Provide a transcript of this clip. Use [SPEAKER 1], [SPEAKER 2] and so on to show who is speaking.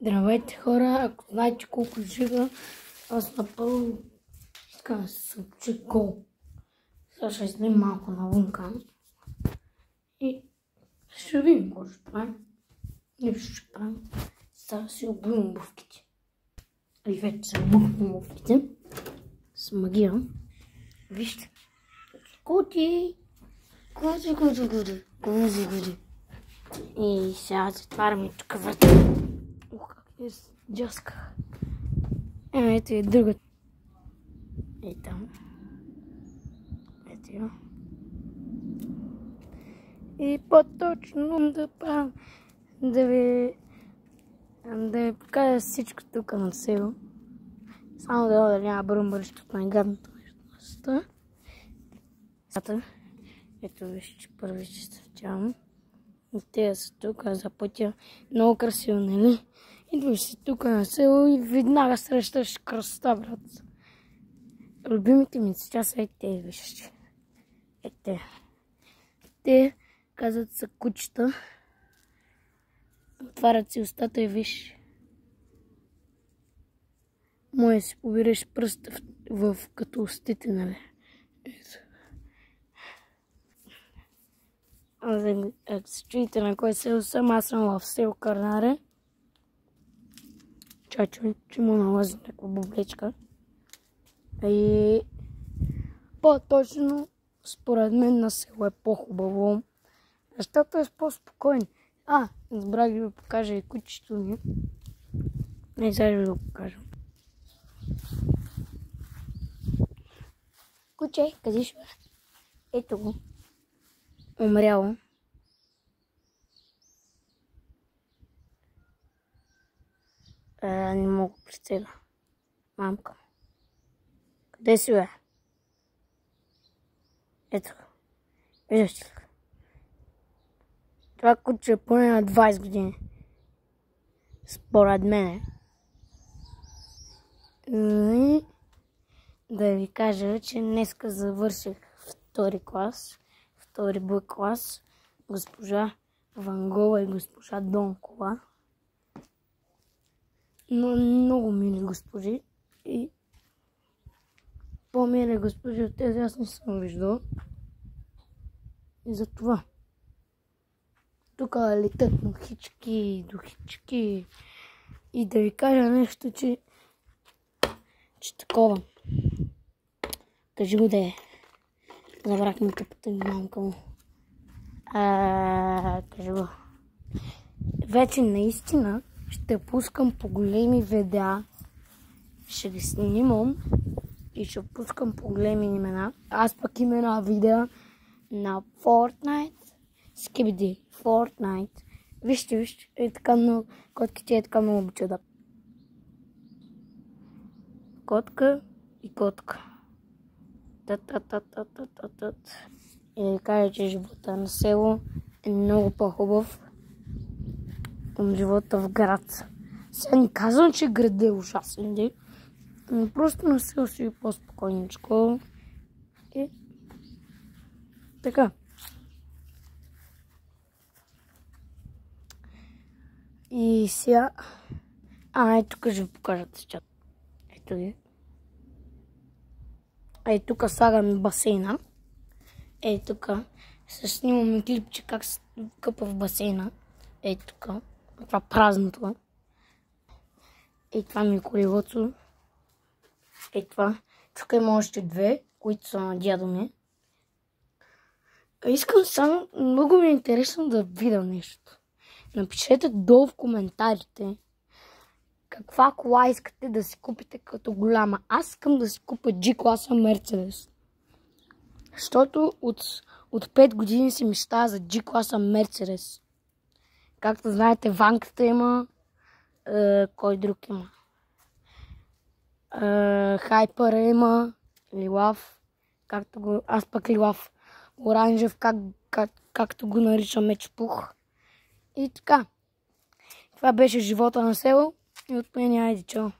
[SPEAKER 1] Здравейте хора, ако знаете колко жига, аз напълно искам да се съобщи гол. Сега ще излем малко навънка и ще видим какво ще правим. Нищо ще правим. Сега си обувам обувките. И вече съм обувам обувките. Смагирам. Вижте. Кути! Кути! И сега затваряме тук вътре. Ух, как е джасках. Ето и другата. И там. Ето я. И по-точно да правим, да ви покажа всичко тук на село. Само да няма бръмбър, защото най-гадното между нас. Ето вижте, първи ще стъвчавам. И те са тук за пътя. Много красиво, нали? Идваш си тук на село и веднага срещаш красота, брат. Любимите ми сега са те, вижте. Те казват са кучета. Отварят си устата и виж. Може си побираш пръста в като устите, нали? Ето. Ако се чуете на кой село съм, аз съм в село Кърнаре. Чачо, че му налази някаква бублечка. И по-точно, според мен на село е по-хубаво. Защото е по-спокойно. Избрах да ви покажа и кучето ми. И сега ви го покажа. Куче, къде ще бе? Ето го. Умряло. Не мога да представя. Мамка. Къде си бе? Ето. Виждаш ли? Това куче е поне на 20 години. Според мене. И да ви кажа, че днеска завърших втори Б клас, госпожа Вангова и госпожа Донкова. Но много мили госпожи и по-мили госпожи от тези аз не съм виждал. И за това. Тук летят мухички, духички. И да ви кажа нещо, че такова. Кажи го да е. Забрах ми къпата ми мамка му. Кажи го. Вече наистина ще пускам по големи видеа. Ще ги снимам и ще пускам по големи имена. Аз пък имена видеа на Fortnite. Skibidi, Fortnite. Вижте, е така много. Котките е така много обича да. Котка и котка. И да кажа, че живота на село е много по-хубав от живота в град. Сега не казвам, че градът е ужасен, но просто на село си е по-спокойничко. И така. И сега... ето тук ще ви покажа чат. Ето ги. Ето тук слагаме басейна. Ето тук ще снимаме клипче как се къпа в басейна. Ето тук. Това празното. Ето това ми е колелото. Ето това. Тук има още две, които са на дядо ми. Искам само, много ми е интересно да видя нещо. Напишете долу в коментарите каква кола искате да си купите като голяма. Аз искам да си купя G-класа Мерцедес. Защото от 5 години си мечтая за G-класа Мерцедес. Както знаете, Ванката има. Кой друг има? Хайпъра има. Лилав. Аз пък Лилав. Оранжев, както го наричаме Чепух. И така. Това беше живота на село. И от мен айде, чао.